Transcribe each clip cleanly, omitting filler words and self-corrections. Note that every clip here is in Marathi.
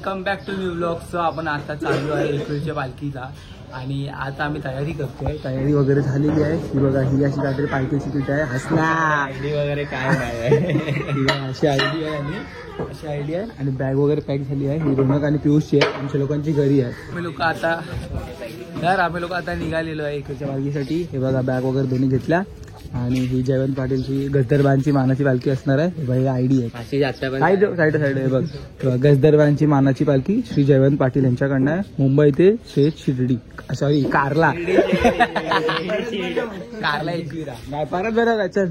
Welcome back to new blog. So आपण आता चालू आहे एकविरीच्या पालखीला आणि आता आम्ही तयारी करतोय. तयारी वगैरे झालेली आहे. ही बघा, ही अशी काहीतरी पालखीची किट आहे. हसना आयडी वगैरे काय नाही अशी आयडी आहे आणि बॅग वगैरे पॅक झाली आहे. ही रोनक आणि पियुषची आहे, आमच्या लोकांची घरी आहे. आम्ही लोक आता निघालेलो आहे एकविरीच्या पालखीसाठी. हे बघा, बॅग वगैरे दोन्ही घेतल्या आणि ही जयवंत पाटीलची गजदरबांची मानाची पालखी असणार आहे. हे आयडी आहे साईड आहे बघ. गजदरबांची मानाची पालखी श्री जयवंत पाटील यांच्याकडनं आहे. मुंबई ते शेत शिर्डी, सॉरी कारला एकविरा नाही परत बरं का. चल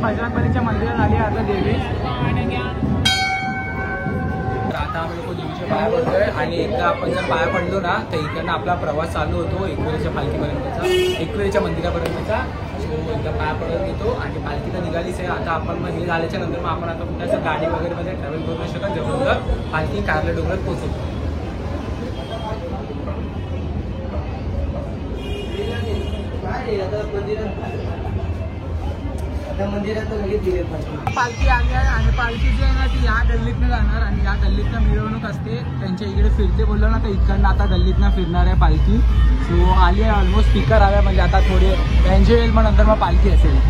बजरंगबलीच्या मंदिरात आली आता देवी. आता आम्ही लोक देवीच्या पाया पडतोय आणि एकदा आपण जर पाया पडलो ना तर इकडनं आपला प्रवास चालू होतो एकविरीच्या पालखीपर्यंतचा, एकविरीच्या मंदिरापर्यंतचा. सो एकदा पाया पडत घेतो आणि पालखी तर निघालीच आहे. आता आपण मग हे झाल्याच्या नंतर मग आपण आता कुठल्या गाडी वगैरे मध्ये ट्रॅव्हल करू नाही शकत, जवळ पालखी कारले डोंगरात पोहोचतो. पालखी आली आहे आणि पालखी जी आहे ना ती ह्या गल्लीतनं जाणार आणि ह्या गल्लीतनं मिरवणूक असते. त्यांच्या इकडे फिरते बोललो ना तर इकडनं आता गल्लीतनं फिरणार आहे पालखी. सो आली आहे, ऑलमोस्ट स्पीकर आला म्हणजे आता थोडे एन्जॉय येईल, मग नंतर मग पालखी असेल.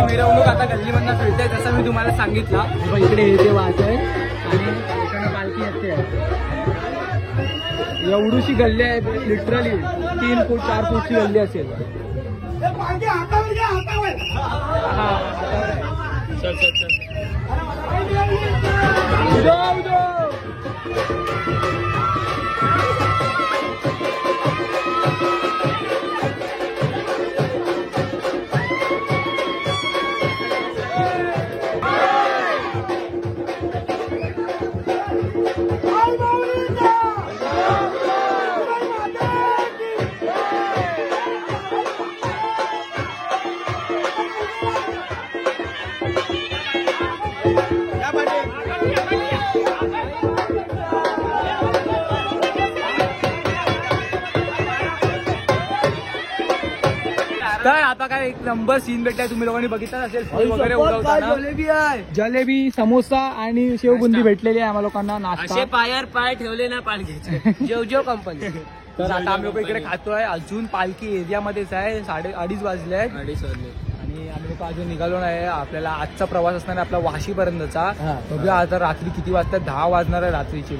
मिरवणूक आता गल्लीमधनं फिरते जसं मी तुम्हाला सांगितलं. इकडे येते वाहत आहे आणि इकडे पालखी येते. एवढीशी गल्ली आहे, लिटरली 3 फूट 4 फूटची गल्ली असेल. चल चल चल आता काय एक नंबर सीन भेटलाय, तुम्ही लोकांनी बघितला असेल वगैरे उडवताना. जलेबी, समोसा आणि शेवबुंदी भेटलेली आहे आम्हाला लोकांना. नाश्ता पायावर पाय ठेवले ना पालखीचे. जेव कंपनी. तर आता आम्ही लोक इकडे खातोय. अजून पालखी एरियामध्येच आहे. 2:30 वाजले आहेत. 2:30 वाजले आणि आम्ही लोक अजून निघालो नाही. आपल्याला आजचा प्रवास असणार आहे आपला वाशीपर्यंतचा. बघूया आता रात्री किती वाजता. 10 वाजणार आहे रात्रीची.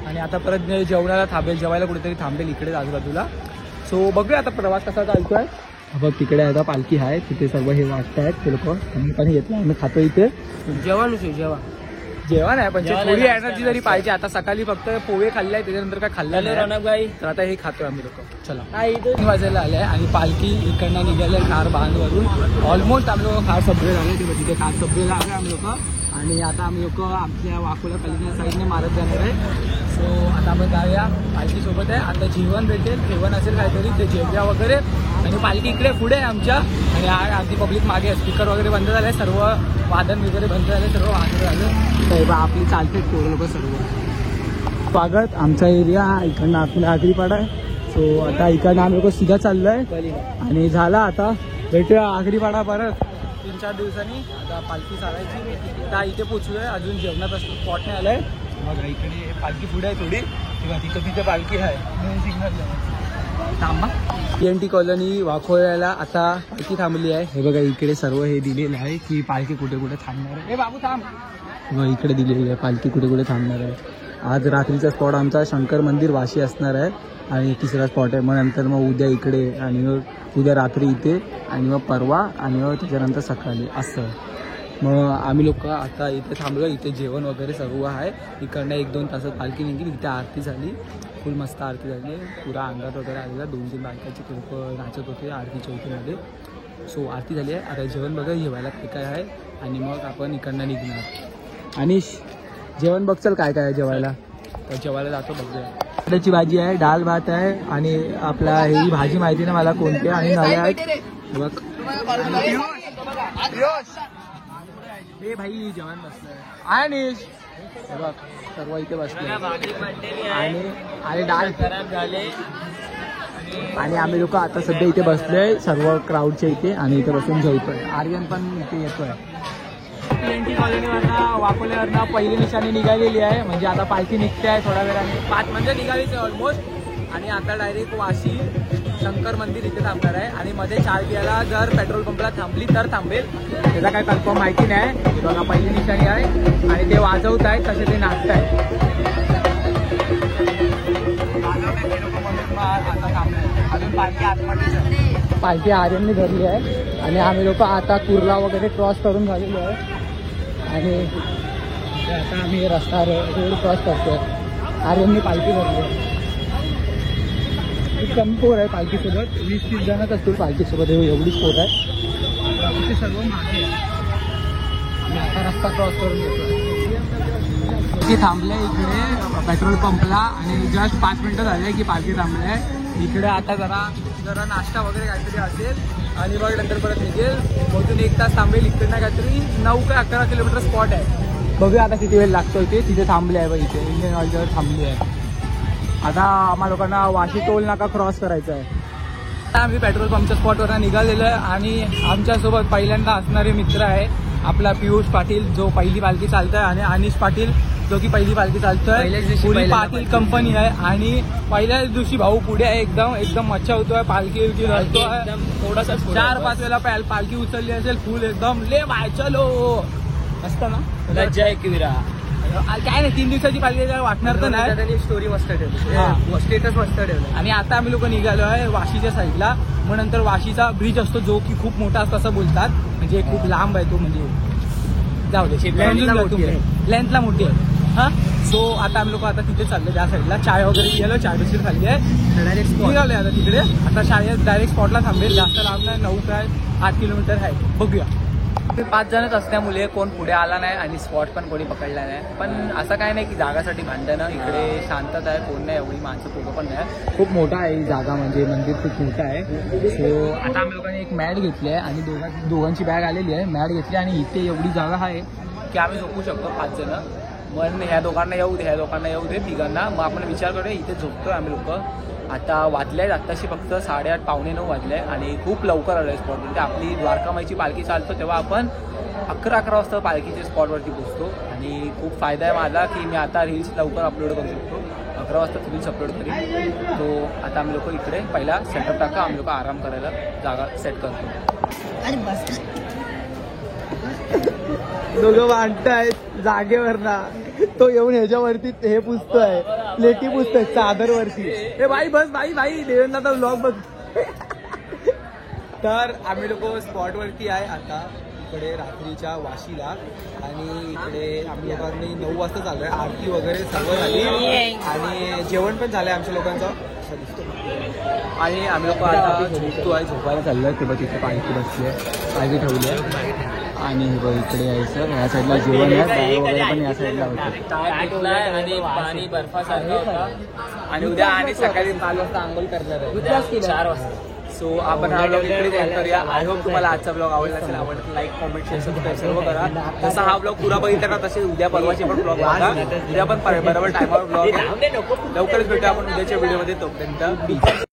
आणि आता परत जेवणाला थांबेल, जेवायला कुठेतरी थांबेल इकडे आजूबाजूला. सो बघूया आता प्रवास कसा चालतोय. बघ तिकडे आता पालखी आहे, तिथे सर्व हे वाटतायत ते लोक. आम्ही घेतलं, आम्ही खातो इथे. जेवण आहे पण थोडी एनर्जी जरी पाहिजे. आता सकाळी फक्त पोहे खाल्ले आहे, त्याच्यानंतर काय खाल्लं नाही. तर आता हे खातोय आम्ही लोक. चला 3 वाजायला आले आणि पालखी इकडनं निघाले खार बांधवरून. ऑलमोस्ट आम्ही लोक खार सबरे झाले, तिथे खार सबरेला आले आम्ही लोक. आणि आता आम्ही लोक आमच्या वाकोला पालखीच्या साईडने मारत जाणार आहे. सो आता आपण जाऊया. पालखी सोबत आहे. आता जेवण भेटेल, जेवण असेल काहीतरी, ते जेवया वगैरे. आणि पालखी इकडे पुढे आहे आमच्या. आणि आधी पब्लिक मागे आहे. स्पीकर वगैरे बंद झाले, सर्व वादन वगैरे बंद झाले, सर्व वाजत झाले. तर आपली चालते पोरं लोक सर्व. स्वागत आमचा एरिया इकडनं आपल्या आगरीपाडा आहे. सो आता इकडनं आम्ही लोक सीधा चाललोय. आणि झाला आता भेटूया आगरीपाडा परत 3-4 दिवसांनी. आता पालखी चालायची. आता इथे पोचलोय, अजून जेवणात स्पॉट नाही आलाय. मग इकडे पालखी पुढे आहे थोडी, तिथे पालखी आहे. थांबा. TNT कॉलनी वाखोळ्याला आता पालखी थांबली आहे. हे बघा इकडे सर्व हे दिलेलं आहे की पालखी कुठे कुठे थांबणार आहे. हे बाबू थांब. मग इकडे दिलेली आहे पालखी कुठे कुठे थांबणार आहे. आज रात्रीचा स्पॉट आमचा शंकर मंदिर वाशी असणार आहे. आणि तिसरा स्पॉट आहे. मग नंतर मग उद्या इकडे, आणि मग उद्या रात्री इथे, आणि मग परवा, आणि मग त्याच्यानंतर सकाळी असं. मग आम्ही लोक आता इथे थांबलो. इथे जेवण वगैरे सर्व आहे. इकडनं 1-2 तासात पालखी निघली. इथे आरती झाली, फुल मस्त आरती झाली. पुरा अंगात वगैरे आलेला. 2-3 बायकाची लोक नाचत होते आरती चौकीमध्ये. सो आरती झाली आहे. आता जेवण बघा जेवायला काय आहे, आणि मग आपण इकडनं निघणार. आणि जेवण बघचल काय काय आहे जेवायला. तर जेवायला जातो बघूया. त्याची भाजी आहे, डाळ भात आहे, आणि आपला ही भाजी माहिती ना मला कोणती. आणि नव्या आहेत बघ. हे भाई जेवण बसलंय. आणि बघ सर्व इथे बसले. आणि डाळ खराब झाले. आणि आम्ही लोक आता सध्या इथे बसलोय सर्व क्राऊडच्या इथे. आणि इथे बसून जेवतोय. आर्यन पण इथे येतोय. TNT कॉलनीवरनं वाकोल्यावरनं पहिली निशाणी निघालेली आहे. म्हणजे आता पालखी निघते आहे थोड्या वेळाने. 5 म्हणजे निघालीच आहे ऑलमोस्ट. आणि आता डायरेक्ट वाशी शंकर मंदिर इथे थांबणार आहे. आणि मध्ये चाय पियाला जर पेट्रोल पंपला थांबली तर थांबेल, त्याचा काय कन्फर्म माहिती नाही. बघा पहिली निशाणी आहे. आणि ते वाजवत आहेत तसे ते नाचत आहेत. आता थांबले. अजून पालखी आतमध्ये, पालखी आर्यनने धरली आहे. आणि आम्ही लोक आता कुर्ला वगैरे क्रॉस करून झालेलो आहे. आणि आता आम्ही रस्ता रोड क्रॉस करतोय. आर्यनने पालखी धरली. खूप कमी पोर आहे पालखीसोबत. 20-30 जणच असतील पालखीसोबत. एवढीच पोर आहे. इथे सर्व मागे आहे. आणि आता रस्ता क्रॉस करून येतोय. पालखी थांबले इकडे पेट्रोल पंपला. आणि जस्ट 5 मिनिटं झाले की पालखी थांबले आहे इकडे. आता जरा नाश्ता वगैरे काहीतरी असेल, आणि मग नंतर परत निघेल. मोजून 1 तास थांबेल. इकडनं काहीतरी 9 का 11 किलोमीटर स्पॉट आहे. बघूया आता किती वेळ लागतो. तिथे थांबले आहे. इथे इंडियन ऑइलवर थांबली आहे. आता आम्हा लोकांना वाशी टोल नाका क्रॉस करायचा आहे. आता आम्ही पेट्रोल पंपच्या स्पॉटवर निघालेलो आहे. आणि आमच्यासोबत पहिल्यांदा असणारे मित्र आहे आपला पियुष पाटील, जो पहिली पालखी चालतोय. आणि अनिश पाटील, जो की पहिली पालखी चालतोय. पुरी पाटील कंपनी आहे. आणि पहिल्याच दिवशी भाऊ पुढे आहे. एकदम मच्छा होतोय. पालखी घालतोय. थोडासा 4-5 वेळा पालखी उचलली असेल फुल एकदम. ले बाय चलो असतं ना. लज्जा आहे किरा. काय नाही 3 दिवसाची पालखी वाटणार तर नाही. स्टोरी मस्त ठेवली, स्टेटस मस्त ठेवलं. आणि आता आम्ही लोक निघालो आहे वाशीच्या साईडला. मग नंतर वाशीचा ब्रिज असतो जो की खूप मोठा असतो असं बोलतात. म्हणजे खूप लांब आहे तो. म्हणजे जाऊ दे, लेंथला मोठी आहे. हा. सो आता आम्ही लोक आता तिथे चाललो त्या साईडला. चाय वगैरे गेलो, चाय बिस्किट खाल्ली आहे. डायरेक्ट निघालोय आता तिकडे. आता शाळेत डायरेक्ट स्पॉटला थांबेल. जास्त लांब नाही, 9 काय 8 किलोमीटर आहे. बघूया. 5 जणच असल्यामुळे कोण पुढे आला नाही आणि स्पॉट पण कोणी पकडला नाही. पण असं काय नाही की जागासाठी भांडणं. इकडे शांतता आहे, कोण नाही, एवढी माणसं पोकं पण नाही. खूप मोठा आहे ही जागा. म्हणजे मंदिर खूप मोठं आहे. सो आता आम्ही लोकांनी एक मॅट घेतली आहे. आणि दोघांची बॅग आलेली आहे. मॅट घेतली आणि इथे एवढी जागा आहे की आम्ही झोपू शकतो 5 जण. मग ह्या दोघांना येऊ दे, ह्या दोघांना येऊ दे, 3घांना. मग आपण विचार करूया इथे झोपतोय आम्ही लोक. आता वाजले आहेत आत्ताशी फक्त 8:30 पावणे 9 वाजले आणि खूप लवकर आलो आहे स्पॉट. म्हणजे आपली द्वारकामाईची पालखी चालतो तेव्हा आपण 11 वाजता पालखीच्या स्पॉटवरती पोहोचतो आणि खूप फायदा आहे माझा की मी आता रील्स लवकर अपलोड करू शकतो. 11 वाजता रील्स अपलोड करीन. तो आता आम्ही लोक इकडे पहिला सेटअप टाका, आम्ही लोक आराम करायला जागा सेट करतो. दोघं भांडतायत जागेवर ना. तो येऊन ह्याच्यावरती हे पुसतोय, प्लेटी पुसतोय चादरवरती. हे भाई बस भाई देवेंद्रचा व्लॉग बघ. तर आम्ही लोक स्पॉटवरती आहे आता इकडे रात्रीच्या वाशीला आणि इकडे आम्ही लोकांनी 9 वाजता चालू आहे. आरती वगैरे सर्व झाली आणि जेवण पण झालंय आमच्या लोकांचं असं दिसतो. आणि आम्ही लोक आता झोपायला चाललो आहे. तेव्हा तिथे पालखी बसली आहे, पालखी ठेवली आहे आणि इकडे यायचं. ह्या साईडला जेवण आहे, डाळ वगैरे पण या साईडला होतं आणि पाणी बर्फासारखा होता आणि उद्या आणि सकाळी 5 वाजता आंघोळ करणार आहे, 4 वाजता. सो आपण हा ब्लॉग इकडे एंड करूया. आय होप तुम्हाला आजचा ब्लॉग आवडला असेल. आवडला लाईक कॉमेंट शेअर सबस्क्राईब सर्व करा. जसा हा ब्लॉग पुरा बघितला ना तसे उद्या परवाचे पण ब्लॉग बघा. उद्या पण बरोबर टायमावर ब्लॉग लवकरच भेटूया आपण उद्याच्या व्हिडिओमध्ये. तोपर्यंत